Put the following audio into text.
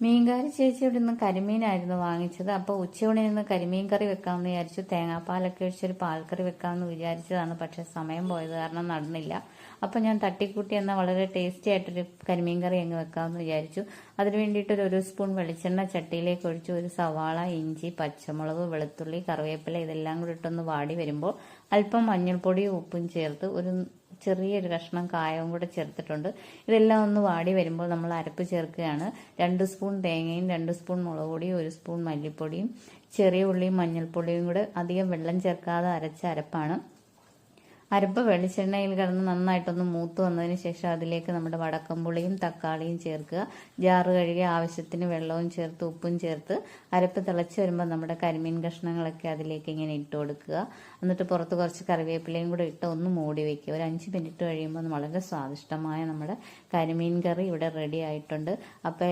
മീൻകാരി ചേച്ചി ഇവിടെ നിന്ന് കരിമീനായിരുന്നു വാങ്ങിച്ചത്. അപ്പോൾ ഉച്ചയൂണിൽ നിന്ന് കരിമീൻ കറി വെക്കാമെന്ന് വിചാരിച്ചു. തേങ്ങാപ്പാലൊക്കെ ഒഴിച്ചൊരു പാൽക്കറി വെക്കാമെന്ന് വിചാരിച്ചതാണ്. പക്ഷെ സമയം പോയത് കാരണം നടന്നില്ല. അപ്പോൾ ഞാൻ തട്ടിക്കൂട്ടി എന്നാൽ വളരെ ടേസ്റ്റി ആയിട്ടൊരു കരിമീൻ കറി അങ്ങ് വെക്കാമെന്ന് വിചാരിച്ചു. അതിന് വേണ്ടിയിട്ട് ഒരു സ്പൂൺ വെളിച്ചെണ്ണ ചട്ടിയിലേക്ക് ഒഴിച്ചു. ഒരു സവാള, ഇഞ്ചി, പച്ചമുളക്, വെളുത്തുള്ളി, കറിവേപ്പില ഇതെല്ലാം കൂടി ഇട്ടൊന്ന് വാടി വരുമ്പോൾ അല്പം മഞ്ഞൾപ്പൊടിയും ഉപ്പും ചേർത്ത് ഒരു ചെറിയൊരു കഷ്ണം കായവും കൂടെ ചേർത്തിട്ടുണ്ട്. ഇതെല്ലാം ഒന്ന് വാടി വരുമ്പോൾ നമ്മൾ അരപ്പ് ചേർക്കുകയാണ്. 2 സ്പൂൺ തേങ്ങയും 2 സ്പൂൺ മുളക് പൊടിയും 1 സ്പൂൺ മല്ലിപ്പൊടിയും ചെറിയ ഉള്ളിയും മഞ്ഞൾപ്പൊടിയും കൂടെ അധികം വെള്ളം ചേർക്കാതെ അരച്ച അരപ്പാണ്. അരപ്പ് വെളിച്ചെണ്ണയിൽ കിടന്ന് നന്നായിട്ടൊന്ന് മൂത്ത് വന്നതിന് ശേഷം അതിലേക്ക് നമ്മുടെ വടക്കംപുളിയും തക്കാളിയും ചേർക്കുക. ജാറ് കഴുകി ആവശ്യത്തിന് വെള്ളവും ചേർത്ത് ഉപ്പും ചേർത്ത് അരപ്പ് തിളച്ച് വരുമ്പോൾ നമ്മുടെ കരിമീൻ കഷ്ണങ്ങളൊക്കെ അതിലേക്ക് ഇങ്ങനെ ഇട്ട് കൊടുക്കുക. എന്നിട്ട് പുറത്ത് കുറച്ച് കറിവേപ്പിലയും കൂടെ ഇട്ട് ഒന്ന് മൂടി വയ്ക്കുക. ഒരു 5 മിനിറ്റ് കഴിയുമ്പോൾ വളരെ സ്വാദിഷ്ടമായ നമ്മുടെ കരിമീൻ കറി ഇവിടെ റെഡി ആയിട്ടുണ്ട്. അപ്പോൾ